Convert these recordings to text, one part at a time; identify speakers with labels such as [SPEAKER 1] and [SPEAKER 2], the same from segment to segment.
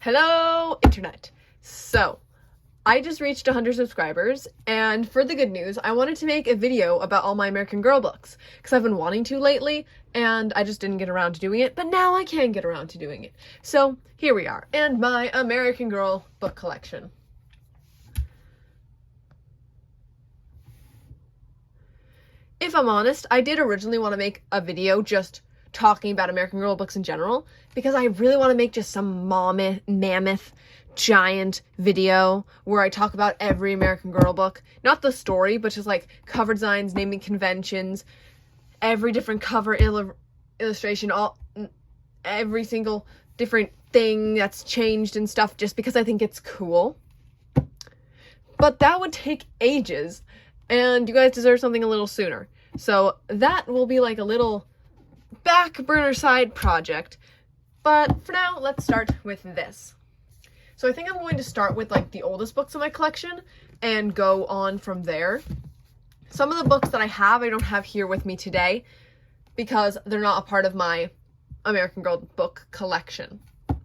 [SPEAKER 1] Hello, internet. So, I just reached 100 subscribers, and for the good news, I wanted to make a video about all my American Girl books, because I've been wanting to lately, and I just didn't get around to doing it, but now I can get around to doing it. So, here we are, and my American Girl book collection. If I'm honest, I did originally want to make a video just talking about American Girl books in general, because I really want to make just some mammoth, giant video where I talk about every American Girl book. Not the story, but just like cover designs, naming conventions, every different cover illustration, every single different thing that's changed and stuff, just because I think it's cool. But that would take ages, and you guys deserve something a little sooner. So that will be like a little back burner side project. But for now, let's start with this. So I think I'm going to start with like the oldest books in my collection and go on from there. Some of the books that I don't have here with me today because they're not a part of my American Girl book collection.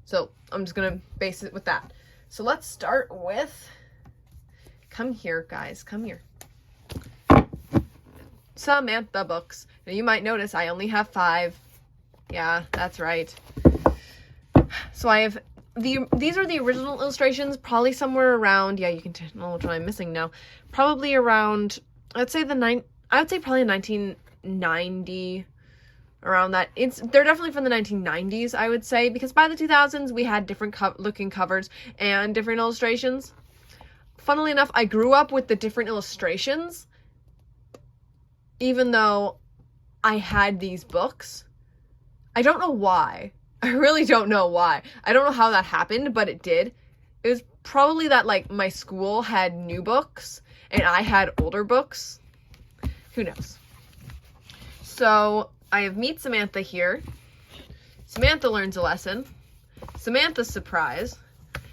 [SPEAKER 1] So I'm just gonna base it with that. So let's start with, come here guys, come here. Samantha books. Now you might notice I only have 5. Yeah, that's right. So I have these are the original illustrations, probably somewhere around, yeah, you can tell which one I'm missing now. Probably around, I would say probably 1990, around that. They're definitely from the 1990s, I would say, because by the 2000s we had different looking covers and different illustrations. Funnily enough, I grew up with the different illustrations, even though I had these books. I don't know why. I really don't know why. I don't know how that happened, but it did. It was probably that, like, my school had new books, and I had older books. Who knows? So, I have Meet Samantha here. Samantha Learns a Lesson. Samantha's Surprise.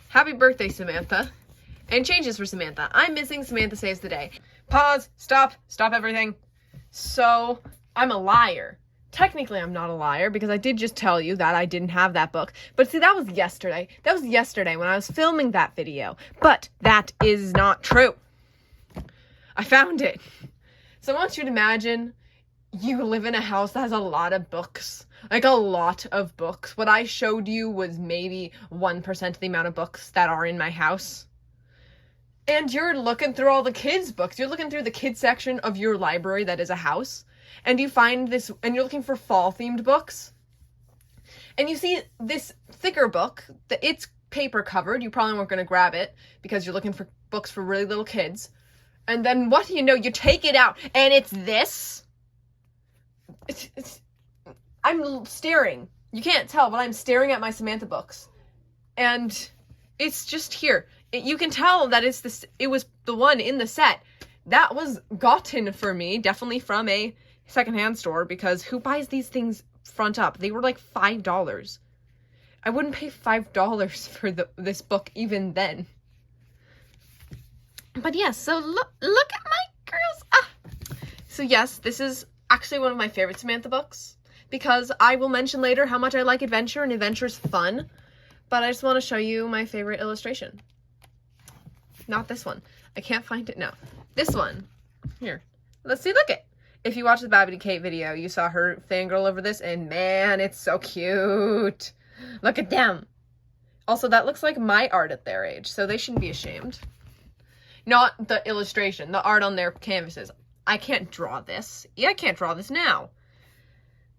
[SPEAKER 1] Happy Birthday, Samantha. And Changes for Samantha. I'm missing Samantha Saves the Day. Pause. Stop everything. So, I'm a liar. Technically, I'm not a liar because I did just tell you that I didn't have that book. But see, that was yesterday. That was yesterday when I was filming that video. But that is not true. I found it. So I want you to imagine you live in a house that has a lot of books. Like a lot of books. What I showed you was maybe 1% of the amount of books that are in my house. And you're looking through all the kids' books. You're looking through the kids section of your library that is a house. And you find this, and you're looking for fall-themed books. And you see this thicker book, it's paper-covered. You probably weren't going to grab it because you're looking for books for really little kids. And then what do you know? You take it out, and it's this. I'm staring. You can't tell, but I'm staring at my Samantha books. And it's just here. You can tell that it was the one in the set. That was gotten for me, definitely from a secondhand store, because who buys these things front up? They were like $5. I wouldn't pay $5 for this book even then. But yes, so look at my girls. So yes, this is actually one of my favorite Samantha books, because I will mention later how much I like adventure, and adventure is fun. But I just want to show you my favorite illustration. Not this one. I can't find it now. This one. Here. Let's see, look it. If you watched the Babby Kate video, you saw her fangirl over this, and man, it's so cute. Look at them. Also, that looks like my art at their age, so they shouldn't be ashamed. Not the illustration, the art on their canvases. I can't draw this. Yeah, I can't draw this now.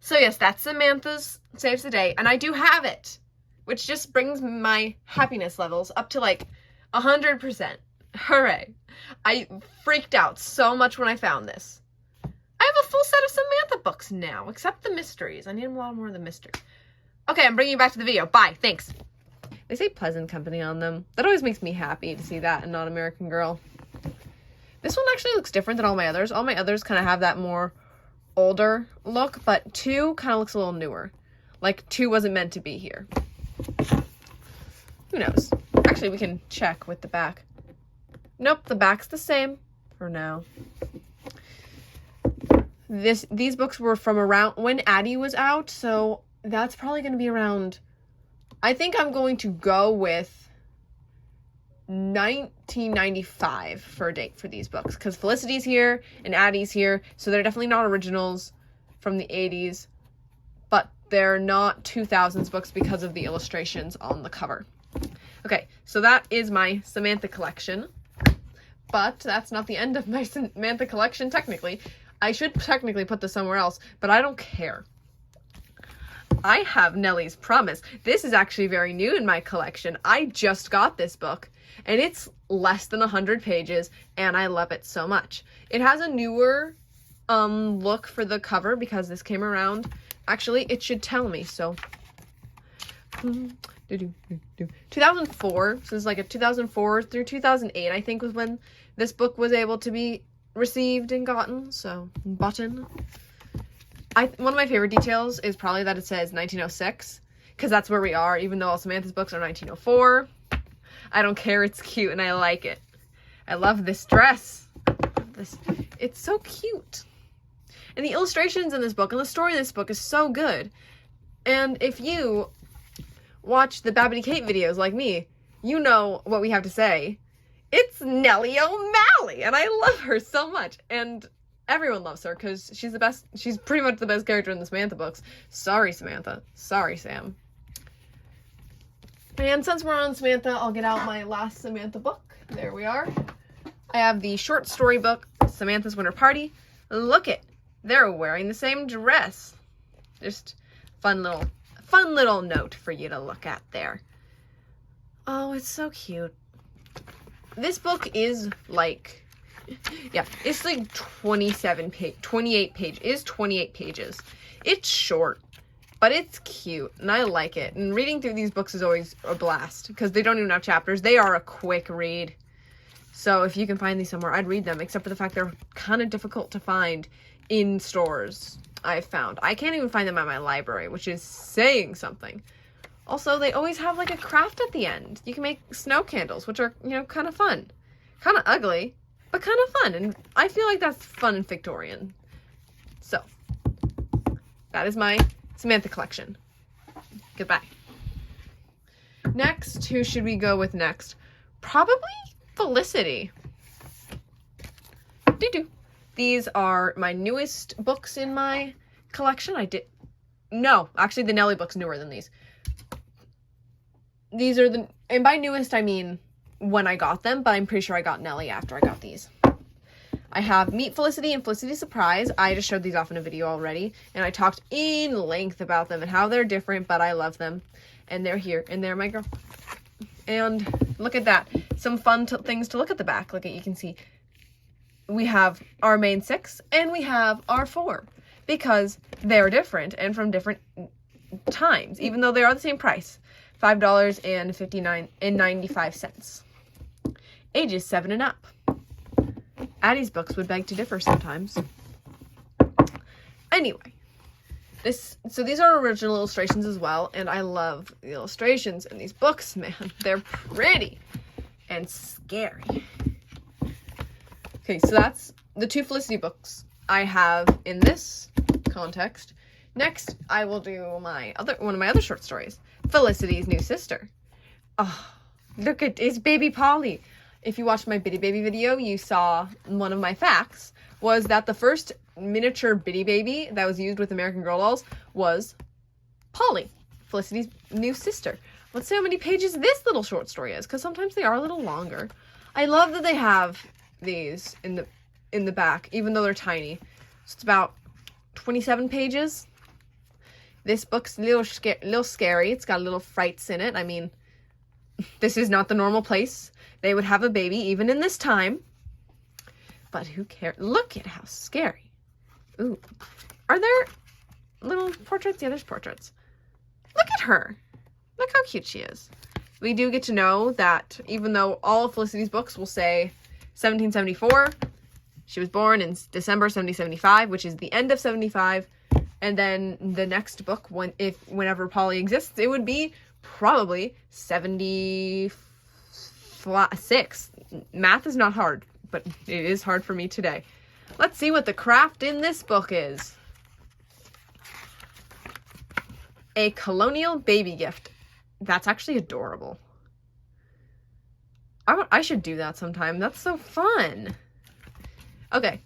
[SPEAKER 1] So yes, that's Samantha's Saves the Day, and I do have it, which just brings my happiness levels up to like 100%. Hooray. I freaked out so much when I found this. I have a full set of Samantha books now, except the mysteries. I need a lot more of the mysteries. Okay, I'm bringing you back to the video. Bye. Thanks. They say Pleasant Company on them. That always makes me happy to see that and not American Girl. This one actually looks different than all my others. All my others kind of have that more older look, but 2 kind of looks a little newer. Like 2 wasn't meant to be here. Who knows? Actually, we can check with the back. Nope, the back's the same for now. These books were from around when Addie was out, so that's probably going to be around I think I'm going to go with 1995 for a date for these books, because Felicity's here and Addie's here, so they're definitely not originals from the 80s, but they're not 2000s books because of the illustrations on the cover. Okay, so that is my Samantha collection, but that's not the end of my Samantha collection, technically. I should technically put this somewhere else, but I don't care. I have Nellie's Promise. This is actually very new in my collection. I just got this book, and it's less than 100 pages, and I love it so much. It has a newer look for the cover because this came around. Actually, it should tell me, so 2004, so it's like a 2004 through 2008, I think, was when this book was able to be received and gotten, so button. One of my favorite details is probably that it says 1906, because that's where we are, even though all Samantha's books are 1904. I don't care, it's cute and I like it. I love this dress. It's so cute. And the illustrations in this book and the story of this book is so good. And if you watch the Babbity Kate videos like me, you know what we have to say. It's Nellie O'Malley, and I love her so much. And everyone loves her because she's the best. She's pretty much the best character in the Samantha books. Sorry, Samantha. Sorry, Sam. And since we're on Samantha, I'll get out my last Samantha book. There we are. I have the short story book, Samantha's Winter Party. Look it. They're wearing the same dress. Just fun little note for you to look at there. Oh, it's so cute. This book is like, yeah, it's like 28 pages. It's short, but it's cute, and I like it. And reading through these books is always a blast, because they don't even have chapters. They are a quick read. So if you can find these somewhere, I'd read them, except for the fact they're kind of difficult to find in stores, I've found. I can't even find them at my library, which is saying something. Also, they always have like a craft at the end. You can make snow candles, which are, you know, kind of fun. Kind of ugly, but kind of fun. And I feel like that's fun and Victorian. So, that is my Samantha collection. Goodbye. Next, who should we go with next? Probably Felicity. These are my newest books in my collection. No, actually the Nellie book's newer than these. These are and by newest I mean when I got them, but I'm pretty sure I got Nellie after I got these. I have Meet Felicity and Felicity Surprise. I just showed these off in a video already, and I talked in length about them and how they're different, but I love them. And they're here, and they're my girl. And look at that. Some fun things to look at the back. Look at, you can see we have our main 6 and we have our 4, because they're different and from different times, even though they are the same price. $5.95. Ages 7 and up. Addie's books would beg to differ sometimes. Anyway, so these are original illustrations as well, and I love the illustrations in these books, man. They're pretty and scary. Okay, so that's the 2 Felicity books I have in this context. Next, I will do one of my other short stories, Felicity's New Sister. Oh, look at, it's baby Polly. If you watched my Bitty Baby video, you saw one of my facts was that the first miniature Bitty Baby that was used with American Girl dolls was Polly, Felicity's new sister. Let's see how many pages this little short story is, because sometimes they are a little longer. I love that they have these in the back, even though they're tiny. So it's about 27 pages. This book's a little scary. It's got little frights in it. I mean, this is not the normal place they would have a baby, even in this time. But who cares? Look at how scary. Ooh. Are there little portraits? Yeah, there's portraits. Look at her. Look how cute she is. We do get to know that even though all of Felicity's books will say 1774, she was born in December 1775, which is the end of 75. And then the next book, whenever Polly exists, it would be probably 76. Math is not hard, but it is hard for me today. Let's see what the craft in this book is. A colonial baby gift. That's actually adorable. I should do that sometime. That's so fun. Okay,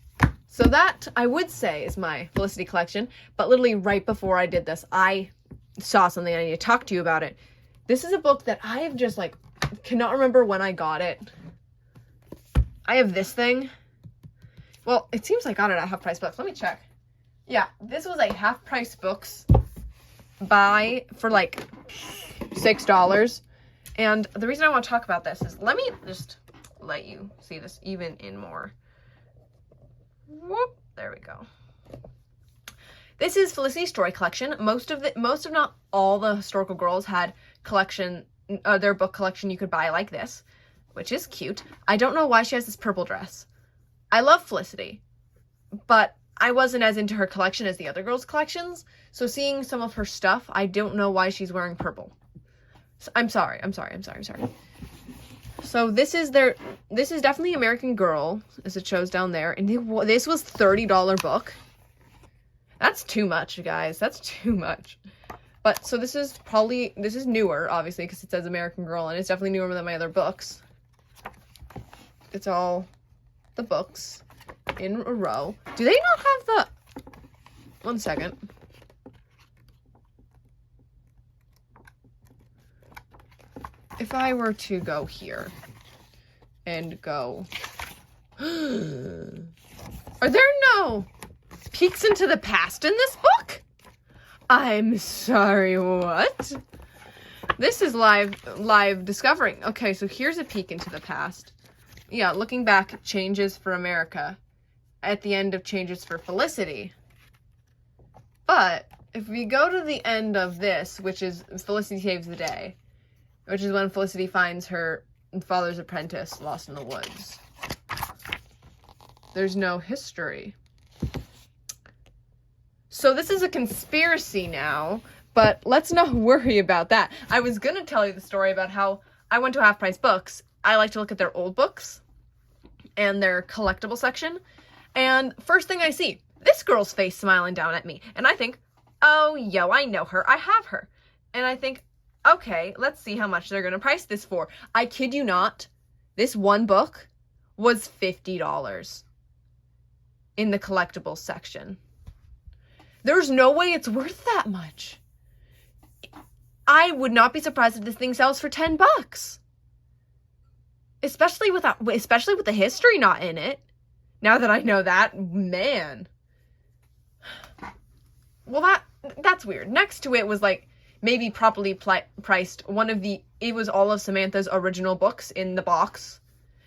[SPEAKER 1] so that, I would say, is my Felicity collection, but literally right before I did this, I saw something I need to talk to you about it. This is a book that I have just, like, cannot remember when I got it. I have this thing. Well, it seems I got it at Half Price Books. Let me check. Yeah, this was a Half Price Books buy for, like, $6. And the reason I want to talk about this is, let me just let you see this even in more. Whoop, there we go. This is Felicity's story collection. Most of not all the historical girls had collection, their book collection you could buy like this, which is cute. I don't know why she has this purple dress. I love Felicity, but I wasn't as into her collection as the other girls' collections, so seeing some of her stuff, I don't know why she's wearing purple. So, I'm sorry. So this is definitely American Girl, as it shows down there, and this was $30 book. That's too much, guys. That's too much. But, so this is newer, obviously, because it says American Girl, and it's definitely newer than my other books. It's all the books in a row. Do they not have the... One second. If I were to go here and go... Are there no peeks into the past in this book? I'm sorry, what? This is live discovering. Okay, so here's a peek into the past. Yeah, looking back, changes for America. At the end of changes for Felicity. But if we go to the end of this, which is Felicity Saves the Day, which is when Felicity finds her father's apprentice lost in the woods. There's no history. So this is a conspiracy now, but let's not worry about that. I was going to tell you the story about how I went to Half Price Books. I like to look at their old books and their collectible section. And first thing I see, this girl's face smiling down at me. And I think, oh, yo, I know her. I have her. And I think, okay, let's see how much they're going to price this for. I kid you not, this one book was $50 in the collectibles section. There's no way it's worth that much. I would not be surprised if this thing sells for $10. Especially with the history not in it. Now that I know that, man. Well, that's weird. Next to it was, like, maybe properly priced. It was all of Samantha's original books in the box.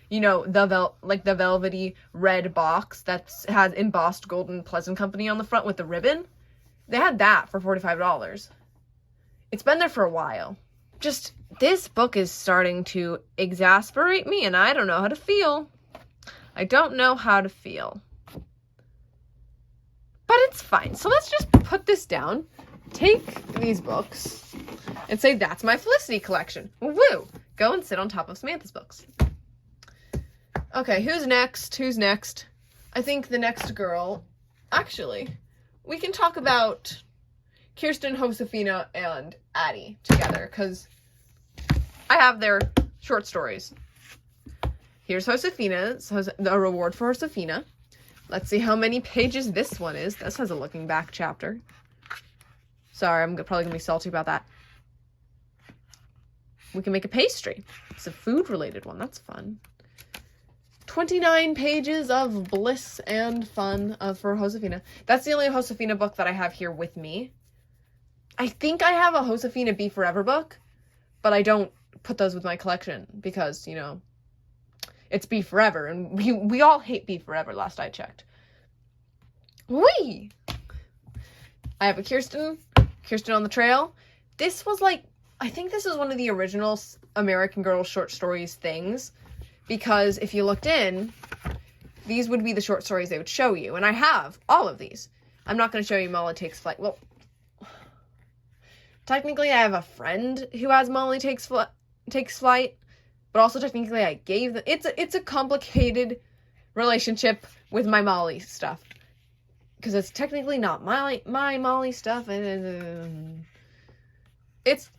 [SPEAKER 1] You know, the velvety red box that has embossed Golden Pleasant Company on the front with the ribbon. They had that for $45. It's been there for a while. Just, this book is starting to exasperate me, and I don't know how to feel. I don't know how to feel. But it's fine. So let's just put this down, take these books, and say that's my Felicity collection. Woo! Go and sit on top of Samantha's books. Okay, who's next? I think the next girl... Actually, we can talk about Kirsten, Josefina, and Addie together, because I have their short stories. Here's Josefina, so the reward for Josefina. Let's see how many pages this one is. This has a looking back chapter. Sorry, I'm probably going to be salty about that. We can make a pastry. It's a food-related one. That's fun. 29 pages of bliss and fun for Josefina. That's the only Josefina book that I have here with me. I think I have a Josefina Be Forever book, but I don't put those with my collection because, you know, it's Be Forever, and we all hate Be Forever, last I checked. Whee! I have a Kirsten on the Trail. This was like, I think this is one of the original American Girl short stories things, because if you looked in, these would be the short stories they would show you, and I have all of these. I'm not going to show you Molly Takes Flight. Well, technically I have a friend who has Molly Takes Flight, but also technically I gave them... It's a complicated relationship with my Molly stuff. Because it's technically not my Molly stuff. It's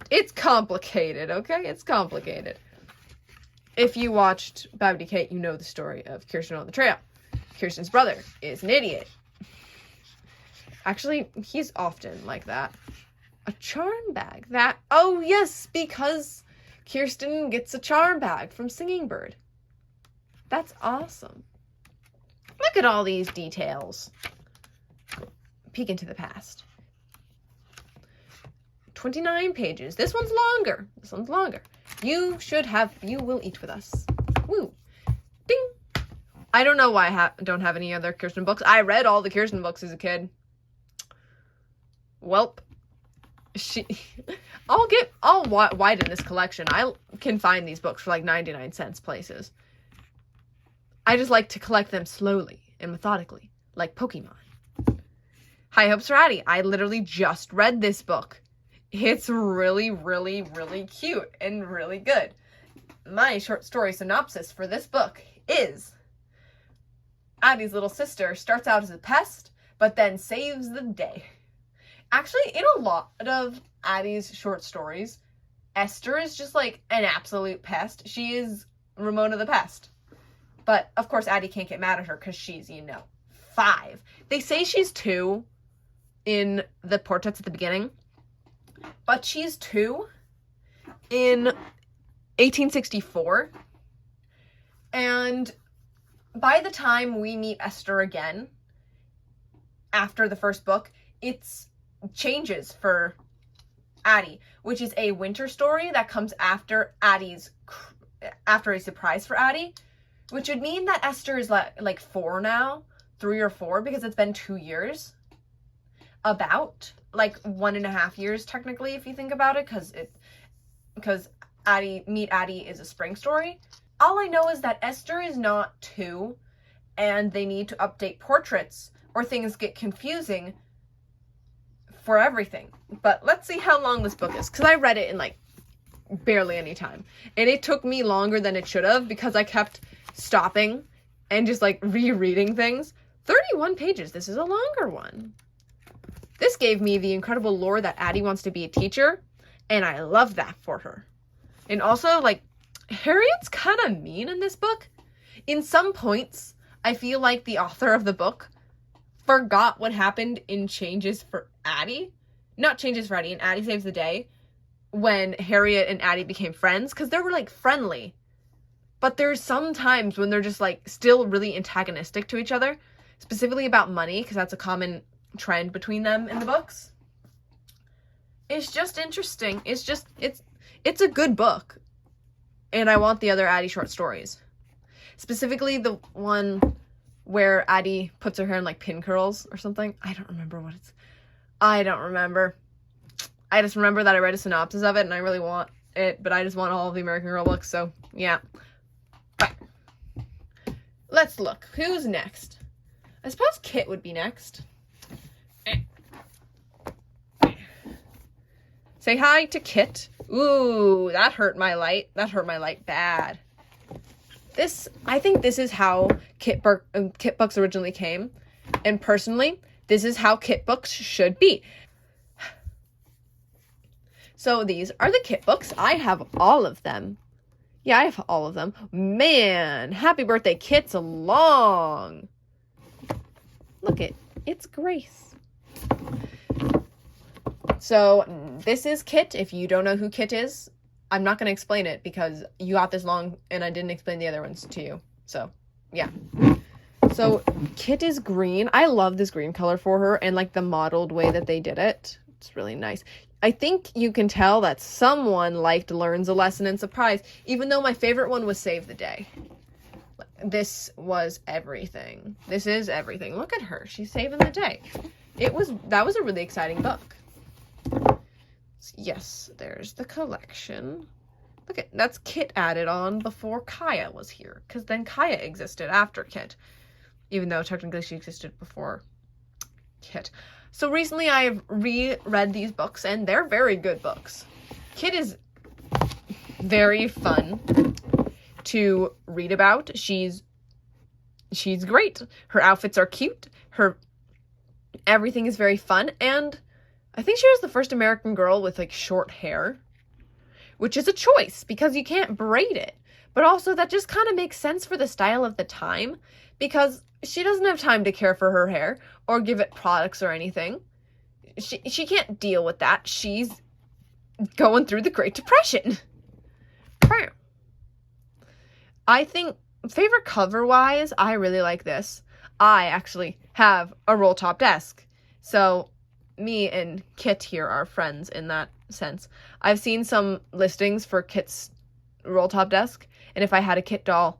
[SPEAKER 1] It's complicated, okay? It's complicated. If you watched Babidi Kate, you know the story of Kirsten on the trail. Kirsten's brother is an idiot. Actually, he's often like that. A charm bag. Oh yes, because Kirsten gets a charm bag from Singing Bird. That's awesome. Look at all these details. Peek into the past. 29 pages. This one's longer. You will eat with us. Woo. Ding. I don't know why I don't have any other Kirsten books. I read all the Kirsten books as a kid. Welp. I'll widen this collection. I can find these books for like 99 cents places. I just like to collect them slowly and methodically, like Pokemon. High Hopes for Addie. I literally just read this book. It's really, really, really cute and really good. My short story synopsis for this book is Addie's little sister starts out as a pest, but then saves the day. Actually, in a lot of Addie's short stories, Esther is just like an absolute pest. She is Ramona the Pest. But, of course, Addie can't get mad at her because she's, 5. They say she's 2 in the portraits at the beginning. But she's 2 in 1864. And by the time we meet Esther again, after the first book, it's changes for Addie, which is a winter story that comes after after a surprise for Addie, which would mean that Esther is like 4 now, 3 or 4, because it's been 2 years. About like 1.5 years technically, if you think about it, because Meet Addie is a spring story. All I know is that Esther is not 2, and they need to update portraits or things get confusing for everything. But let's see how long this book is, because I read it in like barely any time, and it took me longer than it should have because I kept stopping and just like rereading things. 31 pages. This is a longer one. This gave me the incredible lore that Addie wants to be a teacher, and I love that for her. And also, like, Harriet's kind of mean in this book. In some points, I feel like the author of the book forgot what happened in Changes for Addie. Not Changes for Addie, in Addie Saves the Day, when Harriet and Addie became friends, because they were, like, friendly. But there's some times when they're just, like, still really antagonistic to each other, specifically about money, because that's a common trend between them in the books. It's just interesting. It's a good book. And I want the other Addie short stories. Specifically the one where Addie puts her hair in like pin curls or something. I don't remember. I just remember that I read a synopsis of it and I really want it, but I just want all of the American Girl books, so yeah. But let's look. Who's next? I suppose Kit would be next. Say hi to Kit. Ooh, that hurt my light. That hurt my light bad. I think this is how Kit books originally came. And personally, this is how Kit books should be. So these are the Kit books. I have all of them. Yeah, I have all of them. Man, happy birthday, Kit's long. Look it's Grace. So this is Kit. If you don't know who Kit is, I'm not going to explain it because you got this long and I didn't explain the other ones to you. So, yeah. So Kit is green. I love this green color for her and like the modeled way that they did it. It's really nice. I think you can tell that someone liked Learns a Lesson and Surprise, even though my favorite one was Save the Day. This was everything. This is everything. Look at her. She's saving the day. That was a really exciting book. Yes, there's the collection. Look at that's Kit added on before Kaya was here, because then Kaya existed after Kit, even though technically she existed before Kit. So recently I've reread these books and they're very good books. Kit is very fun to read about. She's great. Her outfits are cute. Everything is very fun, and I think she was the first American girl with, like, short hair, which is a choice because you can't braid it. But also that just kind of makes sense for the style of the time because she doesn't have time to care for her hair or give it products or anything. She can't deal with that. She's going through the Great Depression. I think, favorite cover-wise, I really like this. I actually have a roll top desk. So me and Kit here are friends in that sense. I've seen some listings for Kit's roll top desk, and if I had a Kit doll,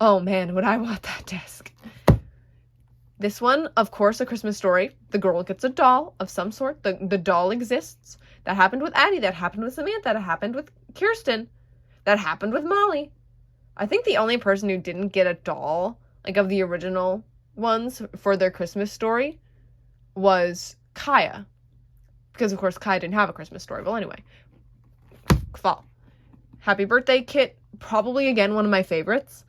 [SPEAKER 1] oh man, would I want that desk. This one, of course, A Christmas Story. The girl gets a doll of some sort. The doll exists. That happened with Addie. That happened with Samantha. That happened with Kirsten. That happened with Molly. I think the only person who didn't get a doll, like of the original ones for their Christmas Story, was Kaya. Because, of course, Kaya didn't have a Christmas Story. Well, anyway. Fall. Happy Birthday, Kit. Probably, again, one of my favorites.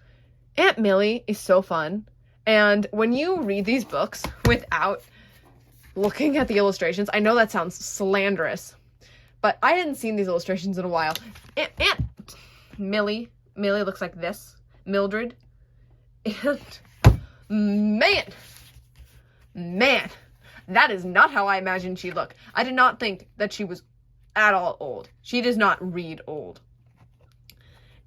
[SPEAKER 1] Aunt Millie is so fun. And when you read these books without looking at the illustrations, I know that sounds slanderous, but I hadn't seen these illustrations in a while. Aunt Millie looks like this. Mildred. And man, that is not how I imagined she'd look. I did not think that she was at all old. She does not read old.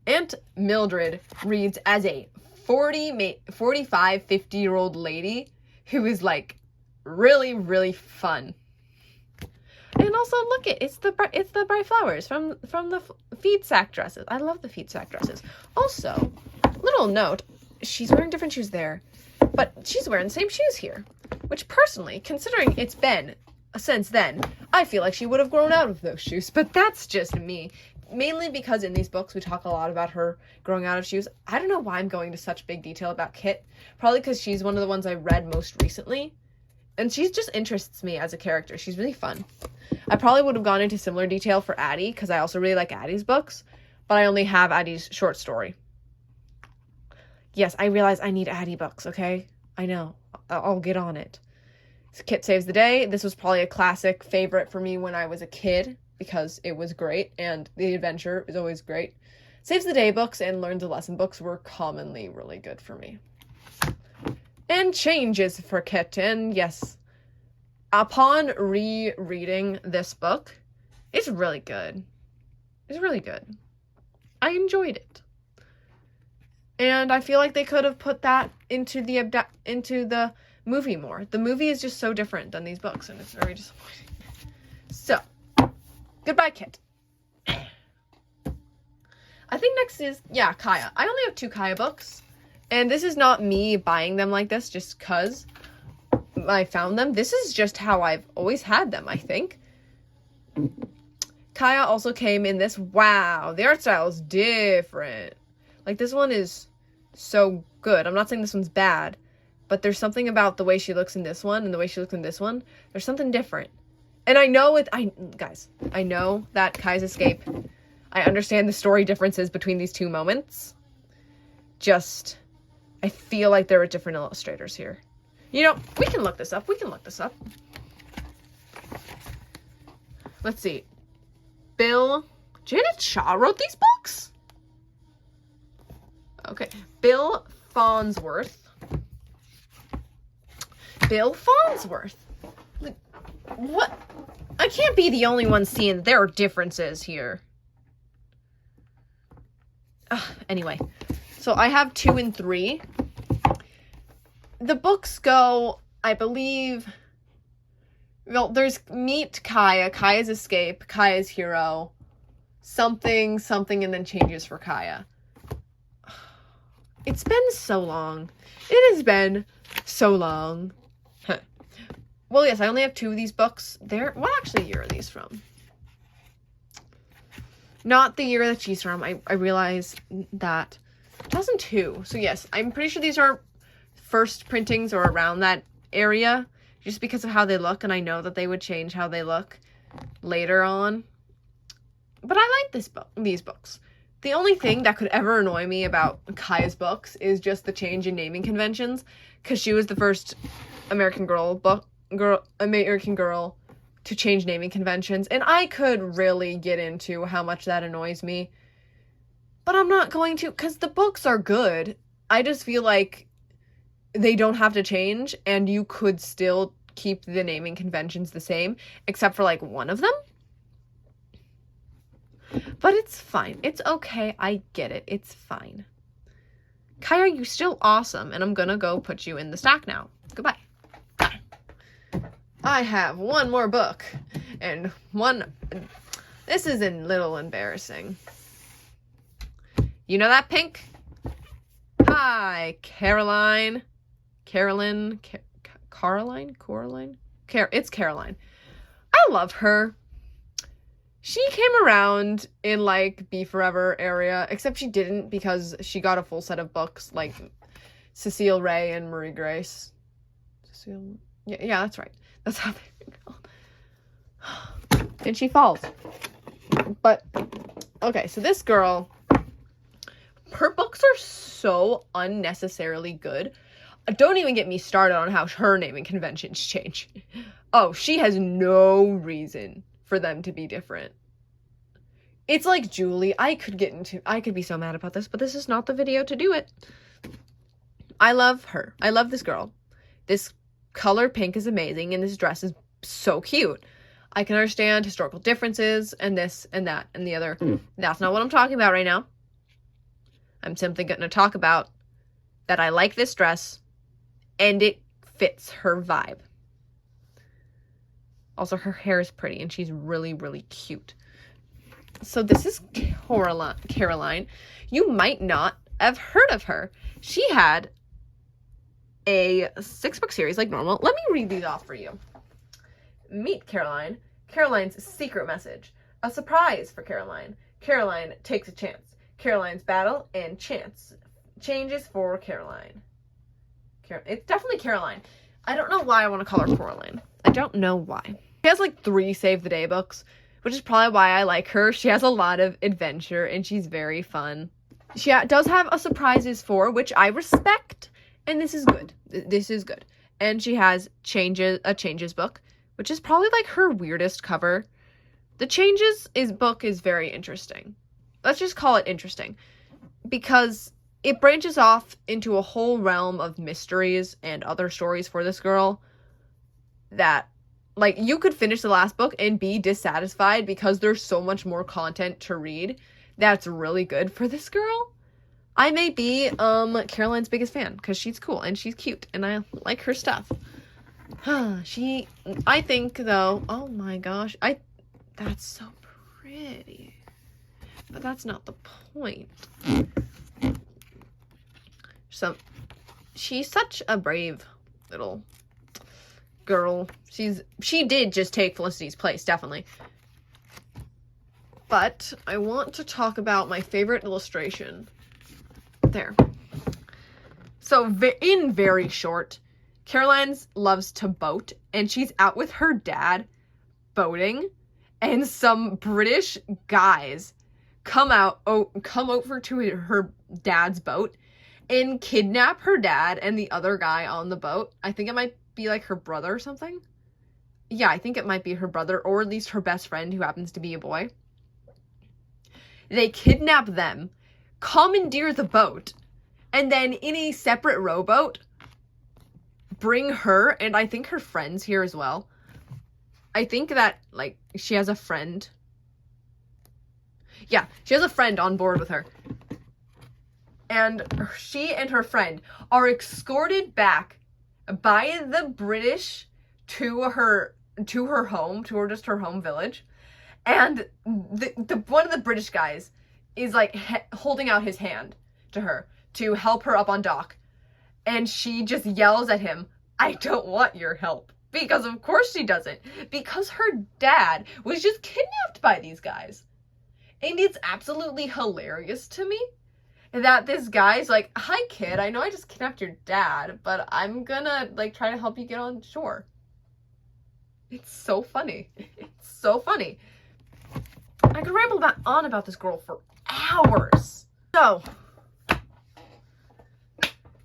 [SPEAKER 1] Aunt Mildred reads as a 45, 50-year-old lady who is, like, really, really fun. And also, look, it's the bright flowers from the feed sack dresses. I love the feed sack dresses. Also, little note, she's wearing different shoes there, but she's wearing the same shoes here, which personally, considering it's been since then, I feel like she would have grown out of those shoes, but that's just me. Mainly because in these books we talk a lot about her growing out of shoes. I don't know why I'm going to such big detail about Kit. Probably because she's one of the ones I read most recently. And she just interests me as a character. She's really fun. I probably would have gone into similar detail for Addie because I also really like Addie's books. But I only have Addie's short story. Yes, I realize I need Addie books, okay? I know. I'll get on it. Kit Saves the Day. This was probably a classic favorite for me when I was a kid, because it was great, and the adventure is always great. Saves the Day books and Learns a Lesson books were commonly really good for me. And Changes for Kit, and yes, upon rereading this book, it's really good. It's really good. I enjoyed it. And I feel like they could have put that into the movie more. The movie is just so different than these books, and it's very disappointing. So, goodbye, Kit. I think next is, Kaya. I only have 2 Kaya books. And this is not me buying them like this just because I found them. This is just how I've always had them, I think. Kaya also came in this. Wow, the art style is different. Like, this one is so good. I'm not saying this one's bad, but there's something about the way she looks in this one and the way she looks in this one. There's something different. And I know I know that Kaya's Escape, I understand the story differences between these 2 moments. Just, I feel like there are different illustrators here. You know, we can look this up. Let's see. Janet Shaw wrote these books? Okay. Bill Farnsworth. What? I can't be the only one seeing there are differences here. Anyway, so I have 2 and 3. The books go, I believe, well, there's Meet Kaya, Kaya's Escape, Kaya's Hero, something, and then Changes for Kaya. It's been so long. It has been so long. Well, yes, I only have 2 of these books. What actually year are these from? Not the year that she's from. I realize that 2002. So yes, I'm pretty sure these are first printings or around that area, just because of how they look, and I know that they would change how they look later on. But I like these books. The only thing that could ever annoy me about Kaya's books is just the change in naming conventions, because she was the first American girl to change naming conventions, and I could really get into how much that annoys me. But I'm not going to, because the books are good. I just feel like they don't have to change, and you could still keep the naming conventions the same, except for like one of them. But it's fine. It's okay. I get it. It's fine. Kaya, you're still awesome, and I'm gonna go put you in the stack now. Goodbye. I have one more book, and this is a little embarrassing. You know that pink? Hi, Caroline. Caroline? It's Caroline. I love her. She came around in, like, Be Forever area, except she didn't because she got a full set of books, like Cecile Ray and Marie Grace. Yeah, that's right. That's how they're called. And she falls. But, okay, so this girl, her books are so unnecessarily good. Don't even get me started on how her naming conventions change. Oh, she has no reason for them to be different. It's like Julie. I could be so mad about this, but this is not the video to do it. I love her. I love this girl. This color pink is amazing, and this dress is so cute. I can understand historical differences and this and that and the other. That's not what I'm talking about right now. I'm simply going to talk about that I like this dress and it fits her vibe. Also, her hair is pretty and she's really, really cute. So this is Caroline. You might not have heard of her. She had a 6-book series like normal. Let me read these off for you. Meet Caroline. Caroline's secret message. A surprise for Caroline. Caroline takes a chance. Caroline's battle and changes for Caroline. It's definitely Caroline. I don't know why I want to call her Coraline. I don't know why. She has like 3 Save the Day books, which is probably why I like her. She has a lot of adventure and she's very fun. She does have a surprises for, which I respect, and this is good. This is good. And she has a changes book, which is probably like her weirdest cover. The changes book is very interesting. Let's just call it interesting because it branches off into a whole realm of mysteries and other stories for this girl that, like, you could finish the last book and be dissatisfied because there's so much more content to read that's really good for this girl. I may be Caroline's biggest fan because she's cool and she's cute and I like her stuff. I think though, oh my gosh, that's so pretty. But that's not the point. So, she's such a brave little girl. She did just take Felicity's place, definitely. But I want to talk about my favorite illustration. There. So, in very short, Caroline loves to boat, and she's out with her dad boating, and some British guys come over to her dad's boat and kidnap her dad and the other guy on the boat. I think it might be like her brother or something. Yeah, I think it might be her brother, or at least her best friend who happens to be a boy. They kidnap them, commandeer the boat, and then in a separate rowboat, bring her and I think her friends here as well. I think that, like, she has a friend. Yeah, she has a friend on board with her. And she and her friend are escorted back by the British to her home, just her home village. And one of the British guys is like holding out his hand to her to help her up on dock. And she just yells at him, "I don't want your help." Because of course she doesn't. Because her dad was just kidnapped by these guys. And it's absolutely hilarious to me that this guy's like, "Hi kid, I know I just kidnapped your dad, but I'm gonna like try to help you get on shore." It's so funny. It's so funny. I could ramble on about this girl for hours. So,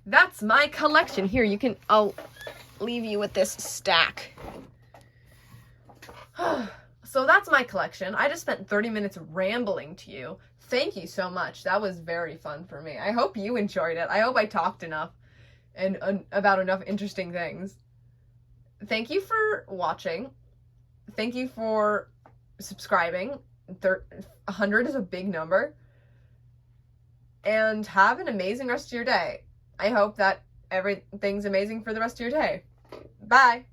[SPEAKER 1] that's my collection. Here, I'll leave you with this stack. So that's my collection. I just spent 30 minutes rambling to you. Thank you so much. That was very fun for me. I hope you enjoyed it. I hope I talked enough and about enough interesting things. Thank you for watching. Thank you for subscribing. 100 is a big number. And have an amazing rest of your day. I hope that everything's amazing for the rest of your day. Bye.